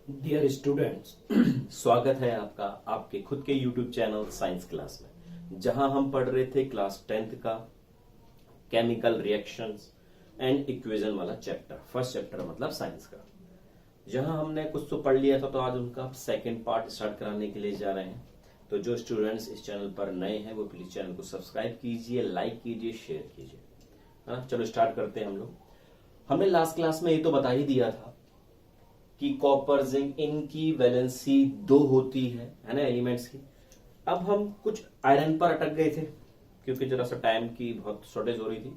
Dear students, स्वागत है आपका आपके खुद के YouTube चैनल साइंस क्लास में, जहां हम पढ़ रहे थे क्लास 10th का केमिकल रिएक्शंस एंड इक्वेशन वाला चैप्टर। फर्स्ट चैप्टर मतलब साइंस का। जहां हमने कुछ तो पढ़ लिया था, तो आज उनका सेकंड पार्ट स्टार्ट कराने के लिए जा रहे हैं। तो जो स्टूडेंट्स इस चैनल पर नए हैं वो प्लीज चैनल को सब्सक्राइब कीजिए, लाइक कीजिए, शेयर कीजिए। हाँ, चलो स्टार्ट करते हैं हम लोग। हमने लास्ट क्लास में ये तो बता ही दिया था कि कॉपर जिंक इनकी वैलेंसी 2 होती है ना, एलिमेंट्स की। अब हम कुछ आयरन पर अटक गए थे क्योंकि जरा सा टाइम की बहुत शॉर्टेज हो रही थी।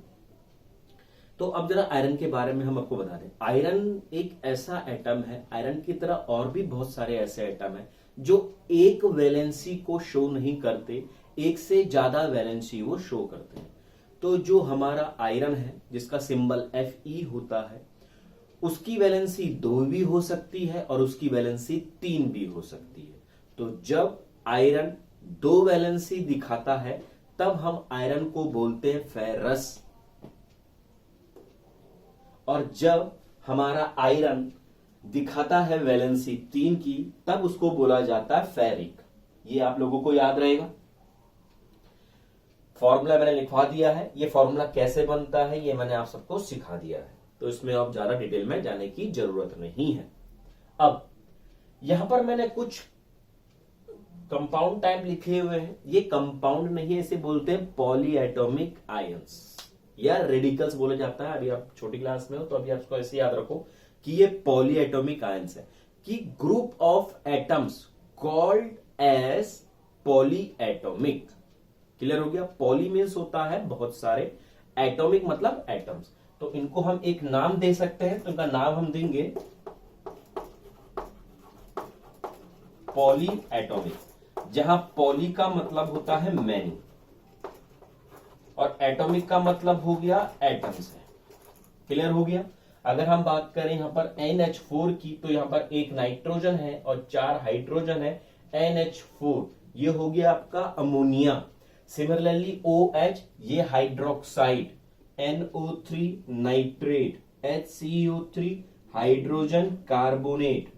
तो अब जरा आयरन के बारे में हम आपको बता दें। आयरन एक ऐसा एटम है, आयरन की तरह और भी बहुत सारे ऐसे एटम हैं जो एक वैलेंसी को शो नहीं करते, एक से ज्यादा वैलेंसी वो शो करते हैं। तो जो हमारा आयरन है जिसका सिंबल Fe होता है, उसकी वैलेंसी 2 भी हो सकती है और उसकी वैलेंसी 3 भी हो सकती है। तो जब आयरन 2 वैलेंसी दिखाता है तब हम आयरन को बोलते हैं फेरस, और जब हमारा आयरन दिखाता है वैलेंसी 3 की तब उसको बोला जाता है फेरिक। ये आप लोगों को याद रहेगा। फॉर्मूला मैंने लिखवा दिया है, ये फॉर्मूला कैसे बनता है ये मैंने आप सबको सिखा दिया है, तो इसमें अब ज्यादा डिटेल में जाने की जरूरत नहीं है। अब यहां पर मैंने कुछ कंपाउंड टाइप लिखे हुए हैं। ये कंपाउंड नहीं है, इसे बोलते हैं पॉलीएटॉमिक आयंस या रेडिकल्स बोला जाता है। अभी आप छोटी क्लास में हो तो अभी आपको ऐसे याद रखो कि ये पॉलीएटॉमिक आयंस है, कि group of atoms called as polyatomic. Clear हो गया। पॉली मीन्स होता है बहुत सारे, एटॉमिक मतलब एटम्स। तो इनको हम एक नाम दे सकते हैं, तो इनका नाम हम देंगे पॉली एटॉमिक, जहां पॉली का मतलब होता है मैनी और एटॉमिक का मतलब हो गया एटम्स है। क्लियर हो गया। अगर हम बात करें यहां पर NH4 की, तो यहां पर एक नाइट्रोजन है और 4 हाइड्रोजन है। NH4 ये हो गया आपका अमोनिया। सिमिलरली OH ये hydroxide, NO3 nitrate, HCO3 hydrogen carbonate,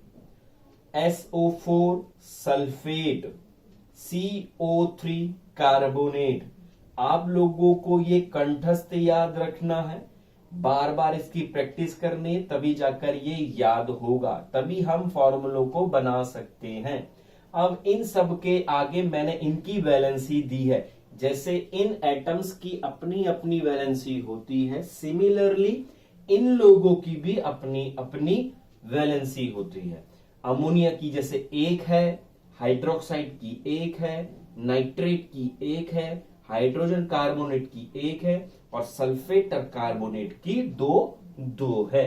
SO4 sulphate, CO3 carbonate. आप लोगों को ये कंठस्थ याद रखना है, बार बार इसकी प्रैक्टिस करनी है, तभी जाकर ये याद होगा, तभी हम फॉर्मूलों को बना सकते हैं। अब इन सब के आगे मैंने इनकी वैलेंसी दी है। जैसे इन एटम्स की अपनी अपनी वैलेंसी होती है, सिमिलरली इन लोगों की भी अपनी अपनी वैलेंसी होती है। अमोनिया की जैसे 1 है, हाइड्रोक्साइड की 1 है, नाइट्रेट की 1 है, हाइड्रोजन कार्बोनेट की 1 है और सल्फेट कार्बोनेट की 2 है।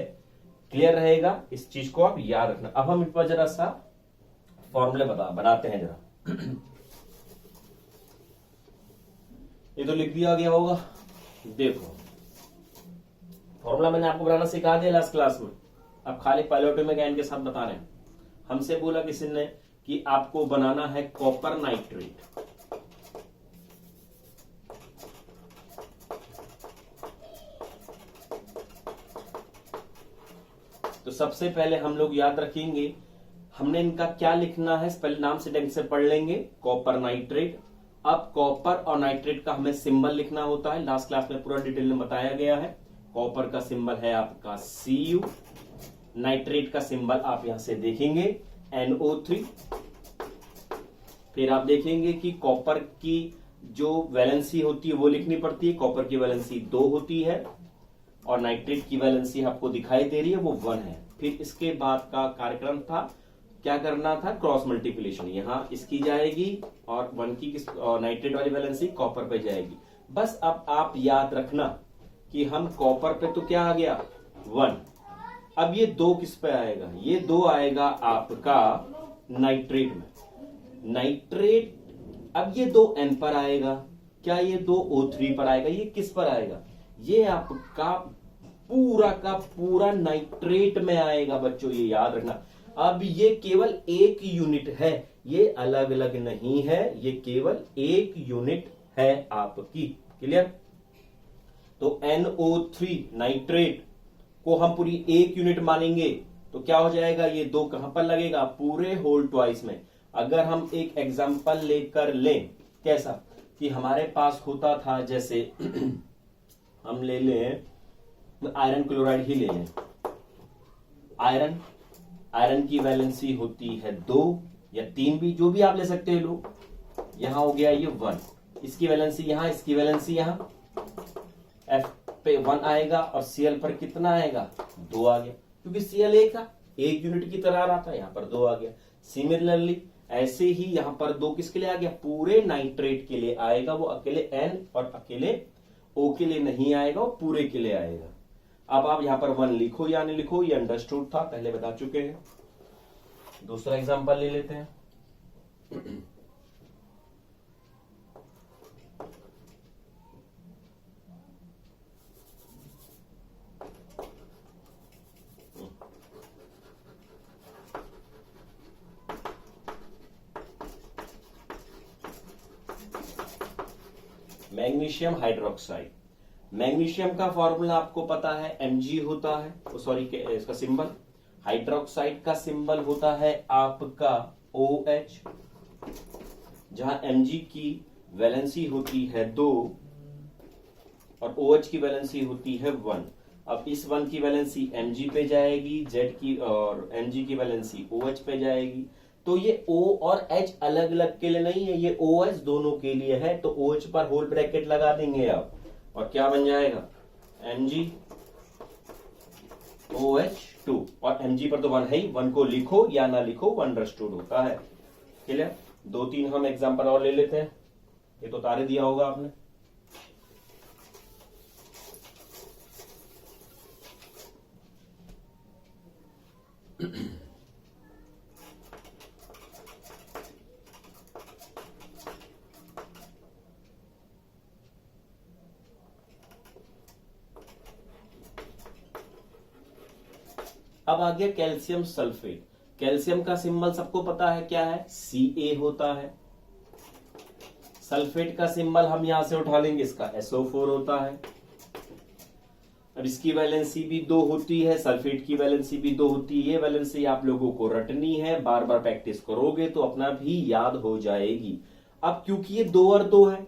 क्लियर रहेगा, इस चीज को आप याद रखना। अब हम इस पर जरा सा फॉर्मूले बनाते हैं जरा। ये तो लिख दिया गया होगा, देखो फॉर्मूला मैंने आपको बनाना सिखा दिया लास्ट क्लास में। अब खाली पॉलीएटॉमिक आयन के साथ बता रहे हैं। हमसे बोला किसी ने कि आपको बनाना है कॉपर नाइट्रेट। तो सबसे पहले हम लोग याद रखेंगे, हमने इनका क्या लिखना है, पहले नाम से ढंग से पढ़ लेंगे, कॉपर नाइट्रेट। अब कॉपर और नाइट्रेट का हमें सिंबल लिखना होता है, लास्ट क्लास में पूरा डिटेल में बताया गया है। कॉपर का सिंबल है आपका Cu, नाइट्रेट का सिंबल आप यहां से देखेंगे NO3। फिर आप देखेंगे कि कॉपर की जो वैलेंसी होती है वो लिखनी पड़ती है, कॉपर की वैलेंसी 2 होती है और नाइट्रेट की वैलेंसी आपको दिखाई दे रही है वो 1 है। फिर इसके बाद का कार्यक्रम था, क्या करना था, क्रॉस मल्टीप्लिकेशन। यहां इसकी जाएगी और 1 की और नाइट्रेट वाली वैलेंसी कॉपर पे जाएगी। बस अब आप याद रखना कि हम कॉपर पे तो क्या आ गया 1, अब ये 2 किस पे आएगा, ये 2 आएगा आपका नाइट्रेट में। नाइट्रेट अब ये 2 N पर आएगा, क्या ये 2 O3 पर आएगा, ये किस पर आएगा, ये आपका पूरा का पूरा नाइट्रेट में आएगा बच्चों, ये याद रखना। अब ये केवल एक यूनिट है, ये अलग अलग नहीं है, ये केवल एक यूनिट है आपकी। क्लियर। तो NO3 नाइट्रेट को हम पूरी एक यूनिट मानेंगे तो क्या हो जाएगा, ये 2 कहां पर लगेगा, पूरे होल ट्वाइस में। अगर हम एक एग्जांपल लेकर लें, कैसा कि हमारे पास होता था, जैसे हम ले लें आयरन क्लोराइड ही ले लें। आयरन की वैलेंसी होती है 2 या 3 भी, जो भी आप ले सकते हो लोग। यहां हो गया ये 1, इसकी वैलेंसी यहां, इसकी वैलेंसी यहां, F पे 1 आएगा और Cl पर कितना आएगा, 2 आ गया, क्योंकि Cl एक यूनिट की तरह आ रहा था, यहां पर 2 आ गया। सिमिलरली ऐसे ही यहां पर 2 किसके लिए आ गया, पूरे नाइट्रेट के लिए आएगा, वो अकेले N और अकेले O के लिए नहीं आएगा, वो पूरे के लिए आएगा। अब आप यहां पर 1 लिखो या नहीं लिखो, ये अंडरस्टूड था, पहले बता चुके हैं। दूसरा एग्जांपल ले लेते हैं। Magnesium hydroxide. मैग्नीशियम का फॉर्मूला आपको पता है, Mg होता है, सॉरी इसका सिंबल। हाइड्रोक्साइड का सिंबल होता है आपका OH, जहां Mg की वैलेंसी होती है 2 और OH की वैलेंसी होती है 1। अब इस 1 की वैलेंसी Mg पे जाएगी, Z की और Mg की वैलेंसी OH पे जाएगी। तो ये O और H अलग अलग के लिए नहीं है, ये OH दोनों के लिए है। तो OH पर होल ब्रैकेट लगा देंगे आप, और क्या बन जाएगा, Mg OH2, और Mg पर तो 1 है ही, 1 को लिखो या ना लिखो, 1 अंडरस्टूड होता है। क्लियर। 2-3 हम एग्जांपल और ले लेते हैं, ये तो तारे दिया होगा आपने। अब आ गया कैल्शियम सल्फेट। कैल्शियम का सिंबल सबको पता है क्या है, Ca होता है। सल्फेट का सिंबल हम यहां से उठा लेंगे, इसका SO4 होता है। अब इसकी वैलेंसी भी 2 होती है, सल्फेट की वैलेंसी भी 2 होती है। ये वैलेंसी आप लोगों को रटनी है, बार बार प्रैक्टिस करोगे तो अपना भी याद हो जाएगी। अब क्योंकि ये 2 और 2 है,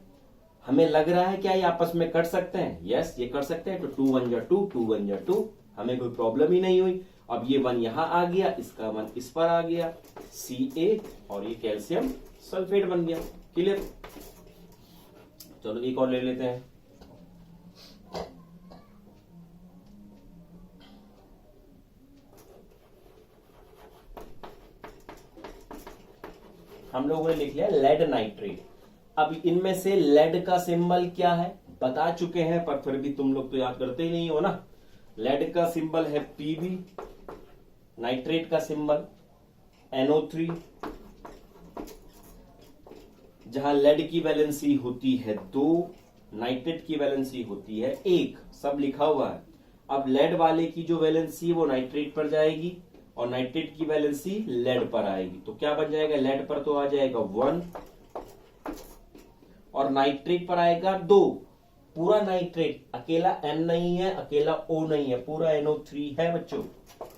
हमें लग रहा है क्या ये आपस में कट सकते हैं, यस ये कर सकते हैं। तो 2 1 जा 2, 2 1 जा 2, हमें कोई प्रॉब्लम ही नहीं हुई। अब ये 1 यहां आ गया, इसका 1 इस पर आ गया, Ca, और ये कैल्शियम सल्फेट बन गया। क्लियर। चलो एक और ले लेते हैं। हम लोगों ने लिख लिया लेड नाइट्रेट। अब इनमें से लेड का सिंबल क्या है बता चुके हैं, पर फिर भी तुम लोग तो याद करते ही नहीं हो ना। लेड का सिंबल है Pb, नाइट्रेट का सिंबल NO3, जहां लेड की वैलेंसी होती है 2, नाइट्रेट की वैलेंसी होती है 1, सब लिखा हुआ है। अब लेड वाले की जो वैलेंसी वो नाइट्रेट पर जाएगी और नाइट्रेट की वैलेंसी लेड पर आएगी। तो क्या बन जाएगा, लेड पर तो आ जाएगा 1 और नाइट्रेट पर आएगा 2। पूरा नाइट्रेट, अकेला N नहीं है, अकेला O नहीं है, पूरा NO3 है बच्चों।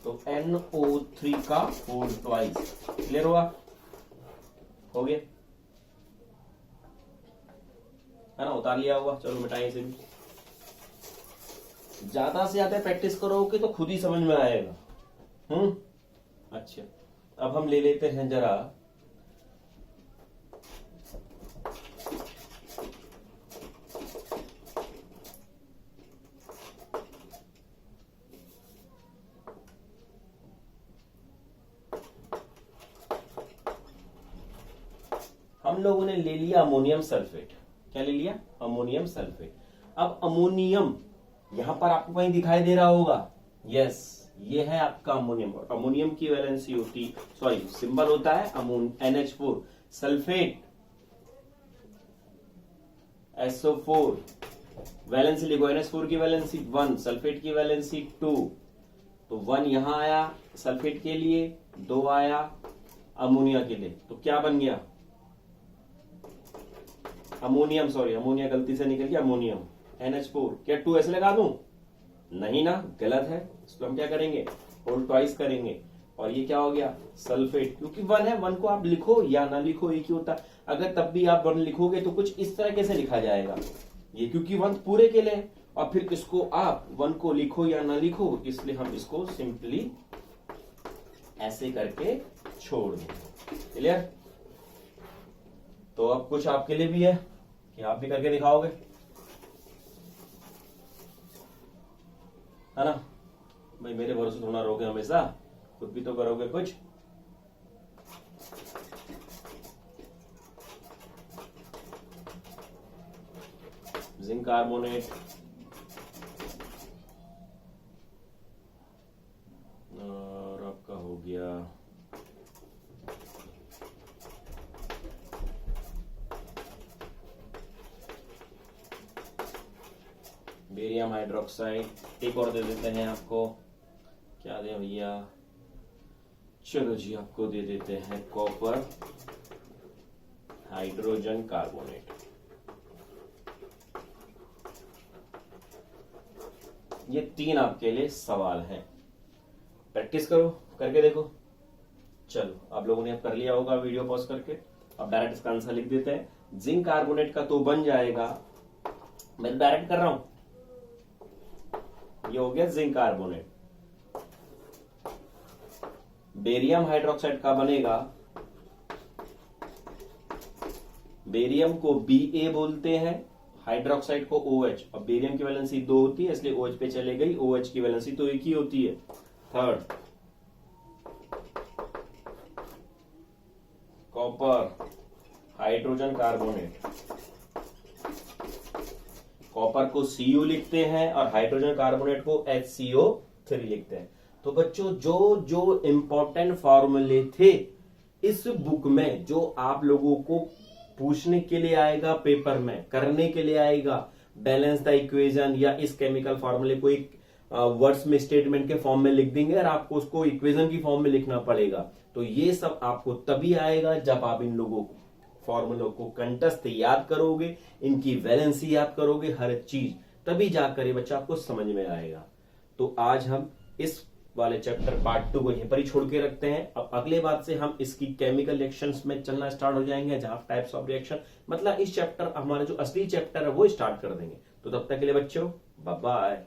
तो NO3 का होल ट्वाइस। क्लियर हुआ, हो गया है ना, उतार लिया होगा। चलो मिटाइए इसे भी। ज्यादा से ज्यादा प्रैक्टिस करोगे तो खुद ही समझ में आएगा। अच्छा, अब हम ले लेते हैं जरा हम लोगों ने ले लिया अमोनियम सल्फेट। क्या ले लिया, अमोनियम सल्फेट। अब अमोनियम यहां पर आपको कहीं दिखाई दे रहा होगा, यस ये है आपका अमोनियम। और अमोनियम की वैलेंसी होती, सॉरी सिंबल होता है NH4। सल्फेट SO4, वैलेंसी लिखो, NH4 की वैलेंसी 1, सल्फेट की वैलेंसी 2। तो 1 यहां आया सल्फेट के लिए, 2 आया अमोनिया के लिए। तो क्या बन गया, अमोनियम, सॉरी अमोनिया गलती से निकल गया, अमोनियम NH4। क्या 2 ऐसे लगा दूं, नहीं ना, गलत है। इसको हम क्या करेंगे, होल ट्वाइस करेंगे और ये क्या हो गया सल्फेट, क्योंकि 1 है, 1 को आप लिखो या ना लिखो एक ही होता है। अगर तब भी आप 1 लिखोगे तो कुछ इस तरह कैसे लिखा जाएगा ये, क्योंकि 1 पूरे के लिए है, और फिर इसको आप 1 को लिखो या ना लिखो, इसलिए हम इसको सिंपली ऐसे करके छोड़ देंगे। क्लियर? तो अब कुछ आपके लिए भी है कि आप भी करके दिखाओगे, है ना भाई? मेरे भरोसे थोड़ा रहोगे हमेशा, खुद भी तो करोगे कुछ। जिंक कार्बोनेट और आपका हो गया बेरियम हाइड्रोक्साइड। एक और दे देते हैं आपको, क्या दें भैया? चलो जी, आपको दे देते हैं कॉपर हाइड्रोजन कार्बोनेट। ये 3 आपके लिए सवाल हैं, प्रैक्टिस करो, करके देखो। चलो, आप लोगों ने अब कर लिया होगा वीडियो पॉज करके। अब डायरेक्ट इसका आंसर लिख देते हैं। जिंक कार्बोनेट का तो बन जाएगा, मैं डायरेक्ट कर रहा हूं, ये हो गया जिंक कार्बोनेट। बेरियम हाइड्रोक्साइड का बनेगा, बेरियम को Ba बोलते हैं, हाइड्रोक्साइड को OH, और बेरियम की वैलेंसी 2 होती है इसलिए OH पे चले गई, OH की वैलेंसी तो 1 ही होती है। Third, copper hydrogen carbonate. Copper को Cu लिखते हैं और हाइड्रोजन कार्बोनेट को HCO3 लिखते हैं। तो बच्चों, जो जो इंपॉर्टेंट फॉर्मूले थे इस बुक में, जो आप लोगों को पूछने के लिए आएगा, पेपर में करने के लिए आएगा, बैलेंस द इक्वेशन या इस केमिकल फॉर्मूले को एक वर्ड्स में स्टेटमेंट के फॉर्म में लिख देंगे और आपको उसको इक्वेशन की फॉर्म में लिखना पड़ेगा। तो ये सब आपको तभी आएगा जब आप इन लोगों को फॉर्मूलों को कंठस्थ याद करोगे, इनकी वैलेंसी याद करोगे, हर चीज, तभी जाकर ये बच्चा आपको समझ में आएगा। तो आज हम इस वाले चैप्टर पार्ट 2 को यहीं पर ही छोड़ के रखते हैं। अब अगले बार से हम इसकी केमिकल रिएक्शंस में चलना स्टार्ट हो जाएंगे, जहां टाइप्स ऑफ रिएक्शन, मतलब इस चैप्टर, हमारा जो असली चैप्टर है वो स्टार्ट कर देंगे। तो तब तक के लिए बच्चों, बाय बाय।